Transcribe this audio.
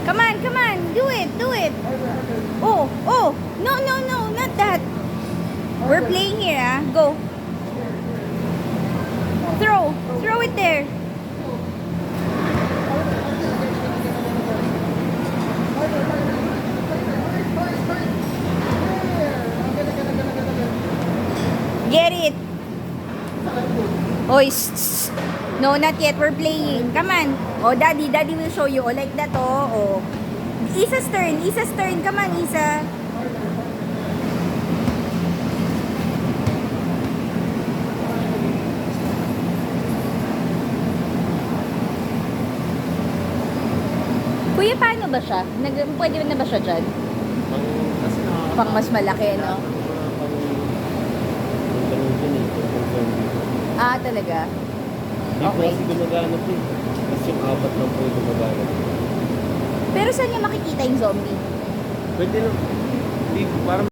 Come on. Do it. Oh. No, not that. We're playing here, ah. Go. Throw it there. Get it. Oy, no, not yet. We're playing. Come on. Oh, daddy will show you. Oh, like that, oh. Isa's turn. Come on, Isa. Kuya, paano ba siya? Pwede na ba siya dyan? Pang mas malaki, no? Ah, talaga? Hindi po kasi gumagana po eh. Mas yung 4 lang po yung gumagana. Pero saan niya makikita yung zombie? Pwede lang. Hindi, parang